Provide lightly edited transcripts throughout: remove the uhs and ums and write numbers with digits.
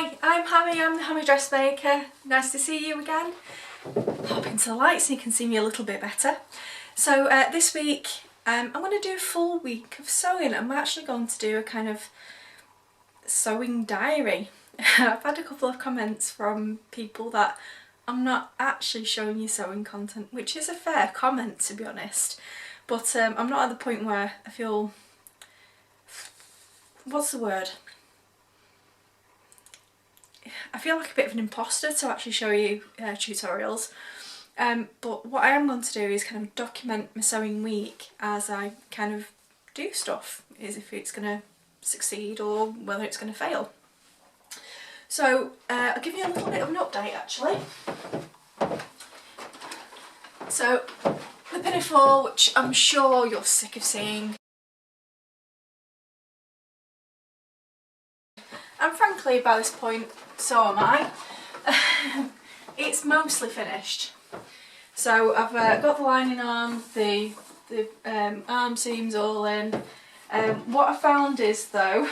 Hi, I'm Hammy, I'm the Hammy Dressmaker. Nice to see you again. Pop into the light so you can see me a little bit better. So this week I'm going to do a full week of sewing. I'm actually going to do a kind of sewing diary. I've had a couple of comments from people that I'm not actually showing you sewing content, which is a fair comment to be honest, but I'm not at the point where I feel, what's the word? I feel like a bit of an imposter to actually show you tutorials, but what I am going to do is kind of document my sewing week as I kind of do stuff, is if it's going to succeed or whether it's going to fail. So I'll give you a little bit of an update actually. So the pinafore, which I'm sure you're sick of seeing, and frankly by this point so am I. It's mostly finished. So I've got the lining on, the arm seams all in. What I found is though,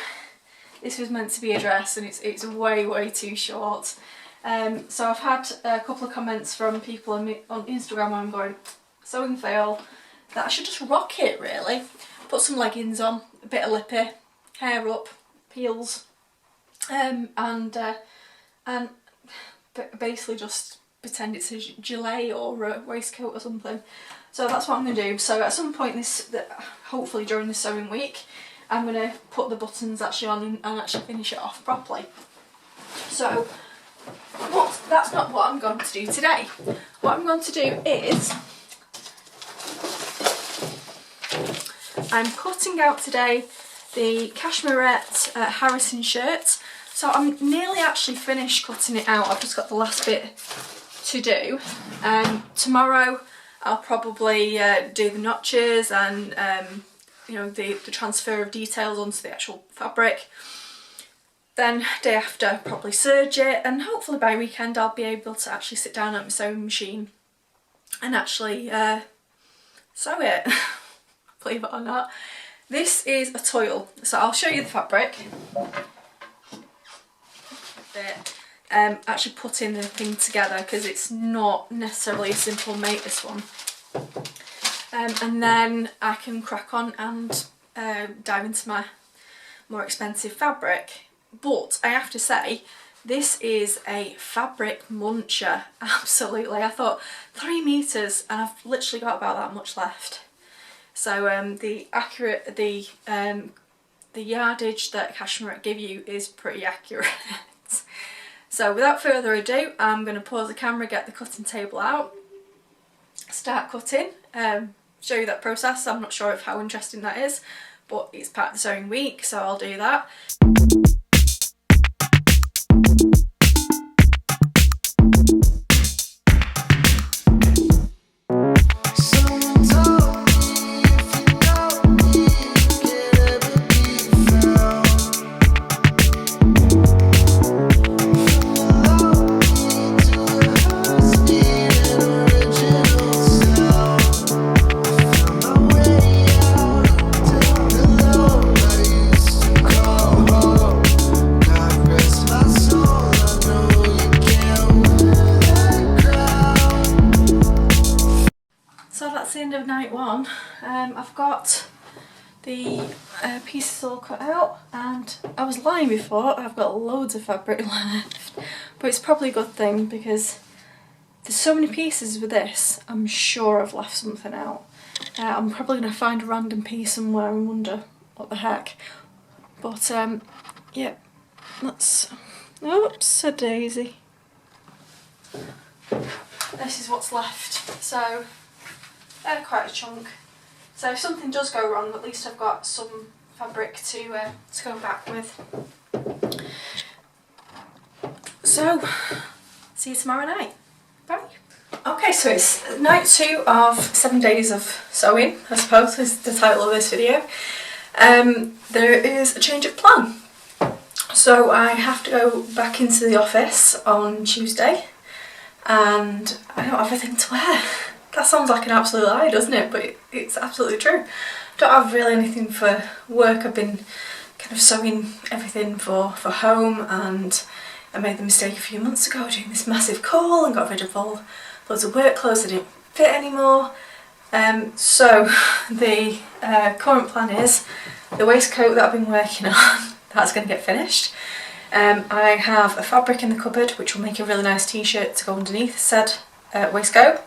this was meant to be a dress and it's way too short. So I've had a couple of comments from people on Instagram where I'm going, sewing fail, that I should just rock it really. Put some leggings on, a bit of lippy, hair up, heels, and basically just pretend it's a gilet or a waistcoat or something. So that's what I'm going to do. So at some point hopefully during the sewing week, I'm going to put the buttons actually on and actually finish it off properly. So that's not what I'm going to do today. What I'm going to do is I'm cutting out today the Cashmerette Harrison shirt. So I'm nearly actually finished cutting it out. I've just got the last bit to do. Tomorrow I'll probably do the notches and you know, the transfer of details onto the actual fabric. Then day after probably serge it, and hopefully by weekend I'll be able to actually sit down at my sewing machine and actually sew it. Believe it or not. This is a toil, so I'll show you the fabric. Actually putting the thing together because it's not necessarily a simple make, this one. And then I can crack on and dive into my more expensive fabric. But I have to say, this is a fabric muncher, absolutely. I thought 3 meters and I've literally got about that much left. So the yardage that Cashmerette give you is pretty accurate. So without further ado, I'm going to pause the camera, get the cutting table out, start cutting, show you that process. I'm not sure of how interesting that is, but it's part of the sewing week, so I'll do that. Of night one, I've got the pieces all cut out, and I was lying before, I've got loads of fabric left, but it's probably a good thing because there's so many pieces with this. I'm sure I've left something out. I'm probably going to find a random piece somewhere and wonder what the heck, but yeah, that's, oops a daisy. This is what's left, so quite a chunk. So if something does go wrong, at least I've got some fabric to go back with. So, see you tomorrow night. Bye. Okay, so it's night 2 of 7 days of sewing, I suppose is the title of this video. There is a change of plan. So I have to go back into the office on Tuesday and I don't have anything to wear. That sounds like an absolute lie, doesn't it? But it's absolutely true. I don't have really anything for work. I've been kind of sewing everything for home, and I made the mistake a few months ago doing this massive haul and got rid of all loads of work clothes that didn't fit anymore. So the current plan is the waistcoat that I've been working on, that's going to get finished. I have a fabric in the cupboard which will make a really nice t-shirt to go underneath said waistcoat,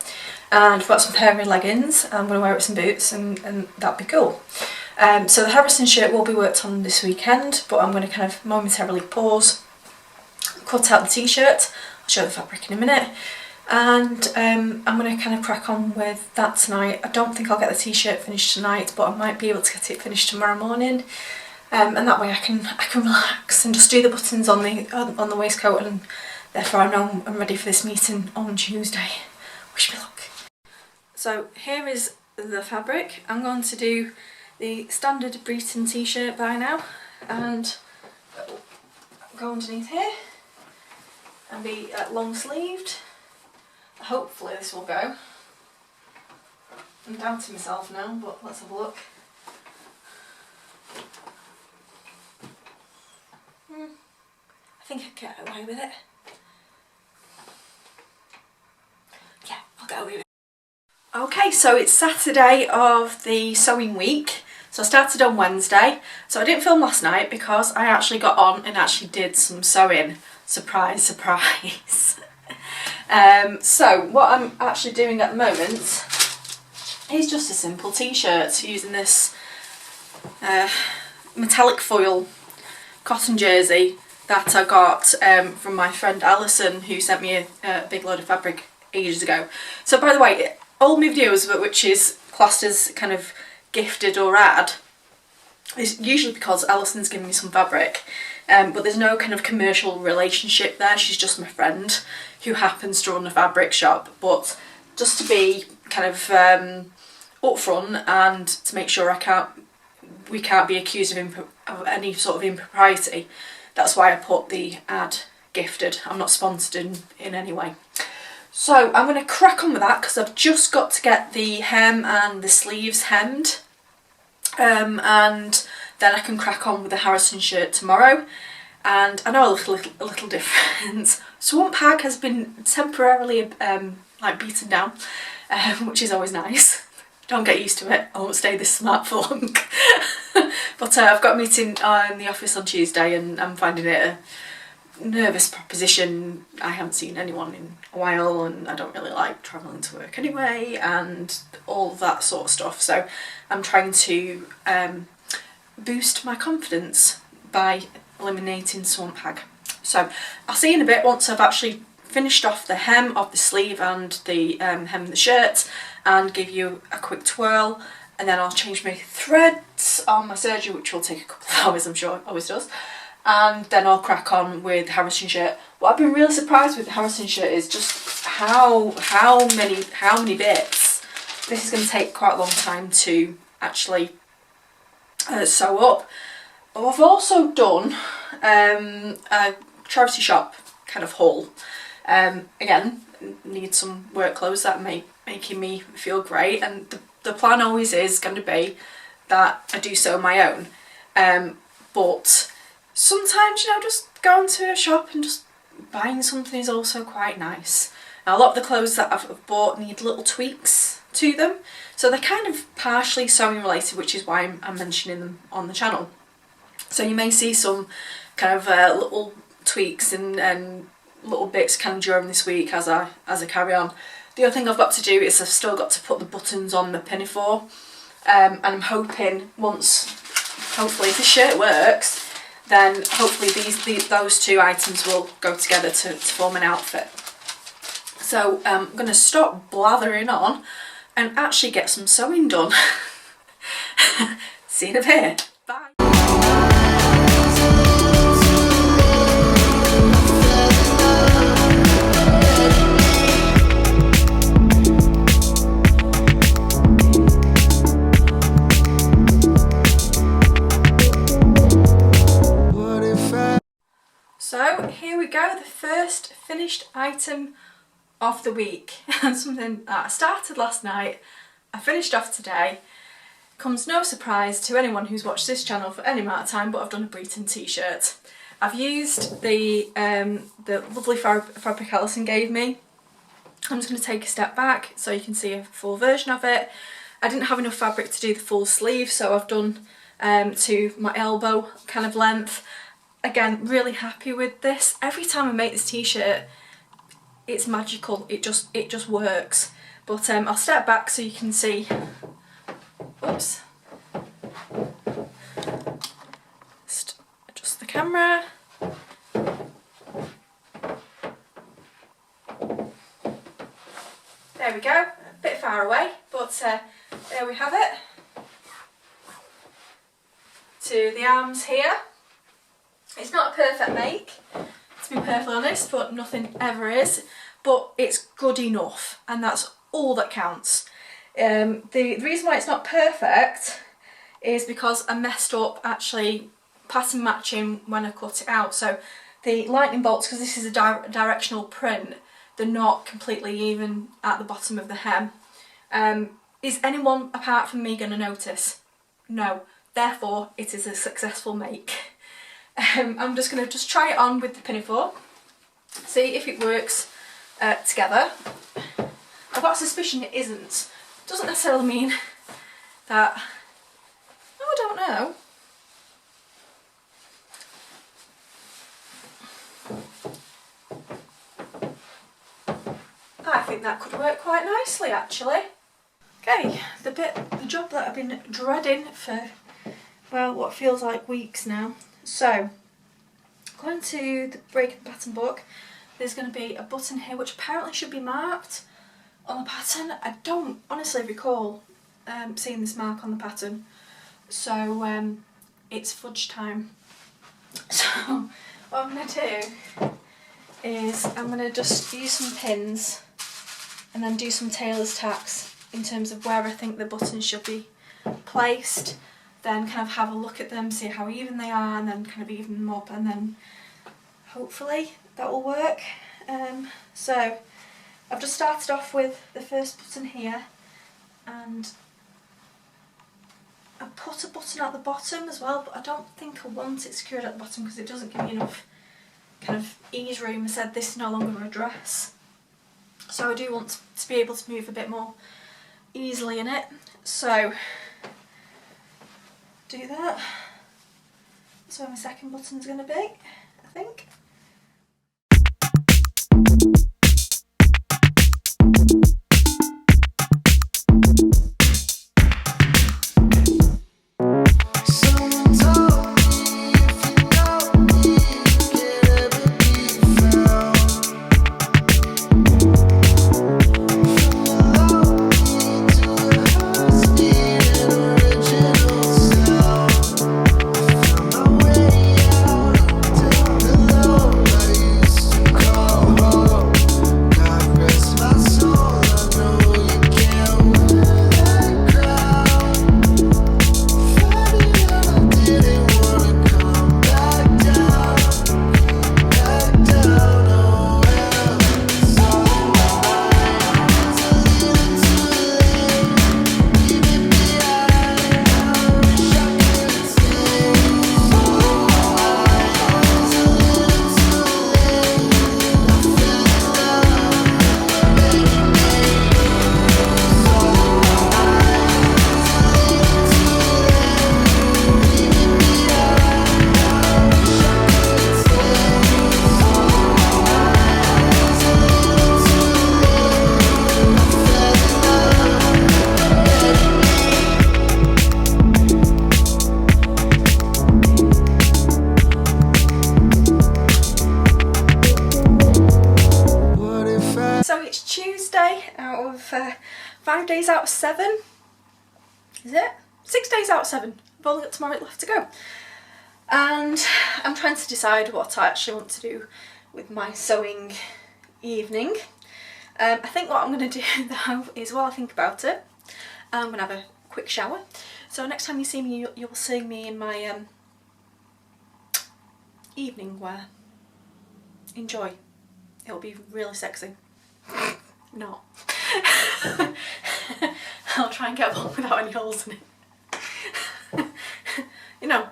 and I've got some hairy leggings. I'm going to wear it with some boots and that'd be cool. So the Harrison shirt will be worked on this weekend, but I'm going to kind of momentarily pause, cut out the t-shirt, I'll show the fabric in a minute, and I'm going to kind of crack on with that tonight. I don't think I'll get the t-shirt finished tonight, but I might be able to get it finished tomorrow morning, and that way I can relax and just do the buttons on the waistcoat, and therefore I know I'm ready for this meeting on Tuesday. Wish me luck. So here is the fabric. I'm going to do the standard Breton t-shirt by now and go underneath here and be long sleeved. Hopefully this will go. I'm doubting myself now, but let's have a look. I think I can get away with it. Yeah, I'll get away with it. Okay, so it's Saturday of the sewing week. So I started on Wednesday. So I didn't film last night because I actually got on and actually did some sewing. Surprise, surprise. So what I'm actually doing at the moment is just a simple t-shirt using this metallic foil cotton jersey that I got from my friend Alison, who sent me a big load of fabric ages ago. So by the way, all my videos which is classed as kind of gifted or ad is usually because Alison's given me some fabric, but there's no kind of commercial relationship there. She's just my friend who happens to run a fabric shop. But just to be kind of upfront and to make sure we can't be accused of any sort of impropriety, that's why I put the ad gifted. I'm not sponsored in any way. So I'm going to crack on with that because I've just got to get the hem and the sleeves hemmed, and then I can crack on with the Harrison shirt tomorrow. And I know a little difference. Swamp Hag has been temporarily like beaten down, which is always nice. Don't get used to it. I won't stay this smart for long. But I've got a meeting in the office on Tuesday, and I'm finding it a nervous proposition. I haven't seen anyone in a while, and I don't really like travelling to work anyway, and all that sort of stuff. So I'm trying to boost my confidence by eliminating Swamp Hag. So I'll see you in a bit once I've actually finished off the hem of the sleeve and the hem of the shirt, and give you a quick twirl, and then I'll change my threads on my serger, which will take a couple of hours, I'm sure it always does. And then I'll crack on with the Harrison shirt. What I've been really surprised with the Harrison shirt is just how many bits. This is going to take quite a long time to actually sew up. But I've also done a charity shop kind of haul. Again, need some work clothes that making me feel great, and the plan always is going to be that I do sew my own. But sometimes, just going to a shop and just buying something is also quite nice. Now, a lot of the clothes that I've bought need little tweaks to them, so they're kind of partially sewing related, which is why I'm mentioning them on the channel. So you may see some kind of little tweaks and little bits kind of during this week as I carry on. The other thing I've got to do is I've still got to put the buttons on the pinafore, and I'm hoping hopefully if the shirt works, then hopefully those two items will go together to form an outfit. So I'm going to stop blathering on and actually get some sewing done. See you in a bit. Bye. So here we go, the first finished item of the week. Something that I started last night, I finished off today. Comes no surprise to anyone who's watched this channel for any amount of time, but I've done a Breton t-shirt. I've used the lovely fabric Alison gave me. I'm just going to take a step back so you can see a full version of it. I didn't have enough fabric to do the full sleeve, so I've done to my elbow kind of length. Again, really happy with this. Every time I make this t-shirt, it's magical. It just works. But I'll step back so you can see. Oops. Just adjust the camera. There we go. A bit far away, but there we have it. To the arms here. It's not a perfect make, to be perfectly honest, but nothing ever is. But it's good enough, and that's all that counts. The reason why it's not perfect is because I messed up actually pattern matching when I cut it out. So the lightning bolts, because this is a directional print, they're not completely even at the bottom of the hem. Is anyone apart from me going to notice? No. Therefore, it is a successful make. I'm just going to try it on with the pinafore, see if it works together. I've got a suspicion it isn't. Doesn't necessarily mean that, oh, I don't know. I think that could work quite nicely actually. Okay, the job that I've been dreading for, well, what feels like weeks now. So, according to the Breaking Pattern book, there's going to be a button here which apparently should be marked on the pattern. I don't honestly recall seeing this mark on the pattern, so it's fudge time. So what I'm going to do is I'm going to just use some pins and then do some tailor's tacks in terms of where I think the buttons should be placed, then kind of have a look at them, see how even they are, and then kind of even them up, and then hopefully that will work. So I've just started off with the first button here, and I put a button at the bottom as well, but I don't think I want it secured at the bottom because it doesn't give me enough kind of ease room. I said this is no longer a dress, so I do want to be able to move a bit more easily in it. So do that. That's where my second button's going to be, I think. Tuesday out of 5 days out of 7. Is it? 6 days out of 7. I've only got tomorrow left to go. And I'm trying to decide what I actually want to do with my sewing evening. I think what I'm going to do though is, while I think about it, I'm going to have a quick shower. So next time you see me, you'll see me in my evening wear. Enjoy. It'll be really sexy. Not. I'll try and get one without any holes in it. You know,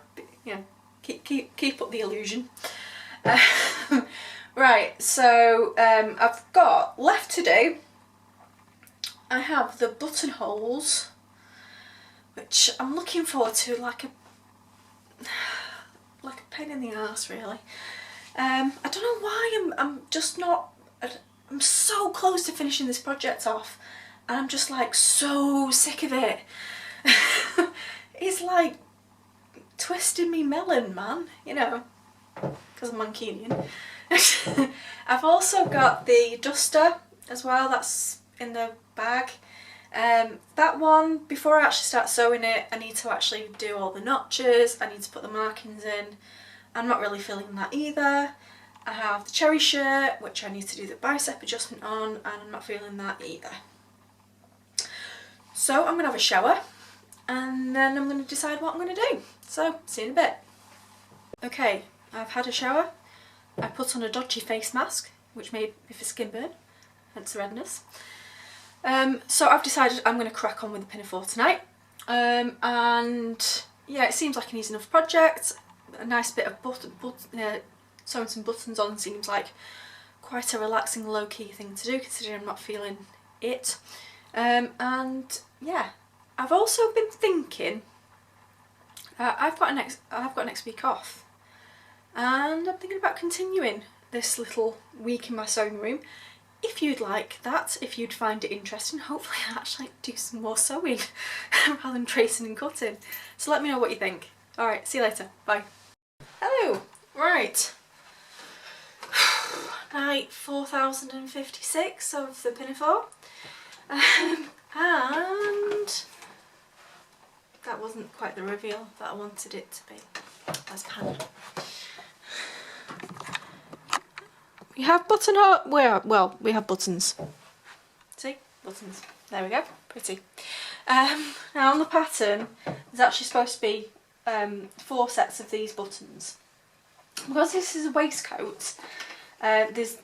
Keep up the illusion. Right, so I've got left to do. I have the buttonholes, which I'm looking forward to like a pain in the arse, really. I don't know why I'm just not. I'm so close to finishing this project off, and I'm just like so sick of it. It's like twisting me melon, man, you know, because I'm Mancunian. I've also got the duster as well, that's in the bag. That one, before I actually start sewing it, I need to actually do all the notches, I need to put the markings in. I'm not really feeling that either. I have the cherry shirt, which I need to do the bicep adjustment on, and I'm not feeling that either. So I'm going to have a shower, and then I'm going to decide what I'm going to do. So, see you in a bit. Okay, I've had a shower. I put on a dodgy face mask, which made me for skin burn, hence the redness. So I've decided I'm going to crack on with the pinafore tonight. And yeah, it seems like an easy enough project. A nice bit of sewing some buttons on seems like quite a relaxing, low-key thing to do, considering I'm not feeling it. And yeah, I've also been thinking I've got next week off, and I'm thinking about continuing this little week in my sewing room. If you'd like that, if you'd find it interesting, hopefully I'll actually do some more sewing rather than tracing and cutting. So let me know what you think. Alright, see you later. Bye. Hello. Right. Night 4056 of the pinafore. And that wasn't quite the reveal that I wanted it to be. Let's pan. We have well, we have buttons. See? Buttons. There we go. Pretty. Now on the pattern, there's actually supposed to be 4 sets of these buttons. Because this is a waistcoat, there's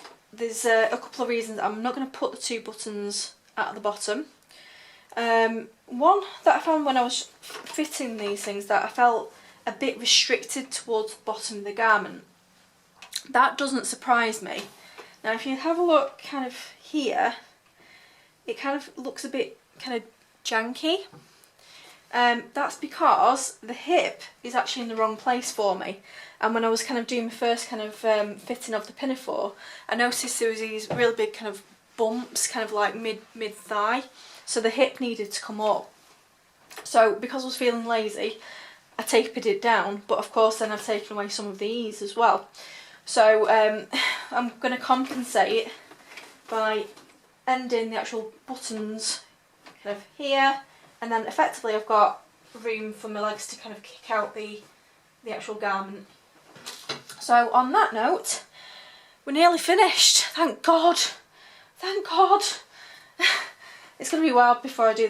a couple of reasons I'm not going to put the 2 buttons at the bottom. One that I found when I was fitting these things, that I felt a bit restricted towards the bottom of the garment. That doesn't surprise me. Now if you have a look kind of here, it kind of looks a bit kind of janky. That's because the hip is actually in the wrong place for me, and when I was kind of doing my first kind of fitting of the pinafore, I noticed there was these real big kind of bumps kind of like mid thigh, so the hip needed to come up. So because I was feeling lazy, I tapered it down, but of course then I've taken away some of the ease as well. So I'm going to compensate by ending the actual buttons kind of here, and then effectively I've got room for my legs to kind of kick out the actual garment. So on that note, we're nearly finished, thank God. Thank God. It's going to be a while before I do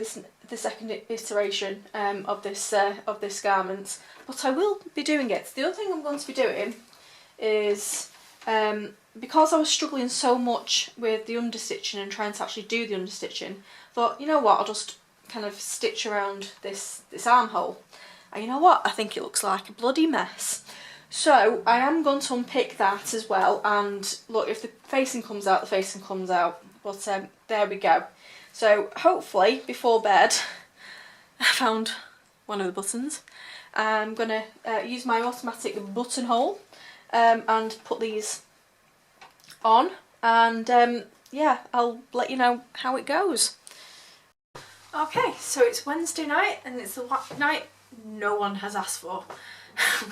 the second iteration of this garment, but I will be doing it. The other thing I'm going to be doing is, because I was struggling so much with the understitching and trying to actually do the understitching, I thought, you know what, I'll just kind of stitch around this armhole. And you know what, I think it looks like a bloody mess. So I am going to unpick that as well, and look, if the facing comes out, the facing comes out. But there we go. So hopefully before bed, I found one of the buttons. I'm going to use my automatic buttonhole and put these on, and yeah, I'll let you know how it goes. Okay, so it's Wednesday night, and it's the night no one has asked for,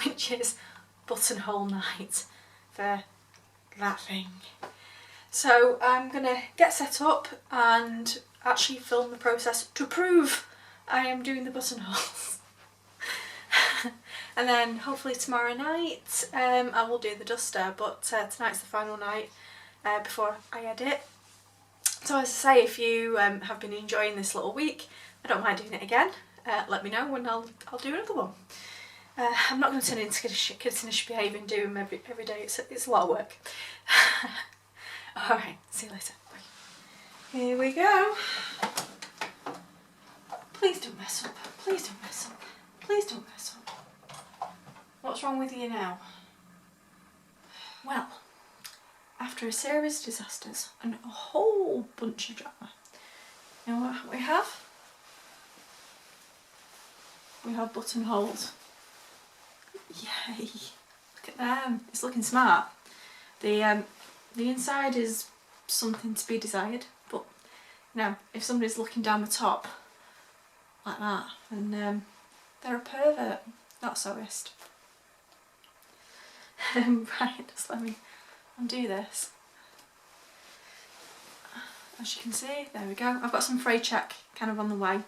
which is buttonhole night for that thing. So I'm gonna get set up and actually film the process to prove I am doing the buttonholes. And then hopefully tomorrow night I will do the duster, but tonight's the final night before I edit. So as I say, if you have been enjoying this little week, I don't mind doing it again. Let me know and I'll do another one. I'm not going to turn into kittenish behaviour and do them every day. It's a lot of work. Alright, see you later. Bye. Here we go. Please don't mess up. Please don't mess up. Please don't mess up. What's wrong with you now? Well, after a series of disasters and a whole bunch of drama, you know what we have? We have buttonholes. Yay! Look at them. It's looking smart. The inside is something to be desired, but you know, if somebody's looking down the top like that, then they're a pervert, not a sewist. Right, just let me undo this. As you can see, there we go. I've got some fray check kind of on the way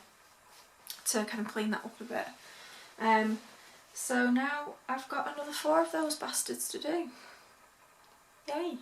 to kind of clean that up a bit. So now I've got another 4 of those bastards to do. Yay!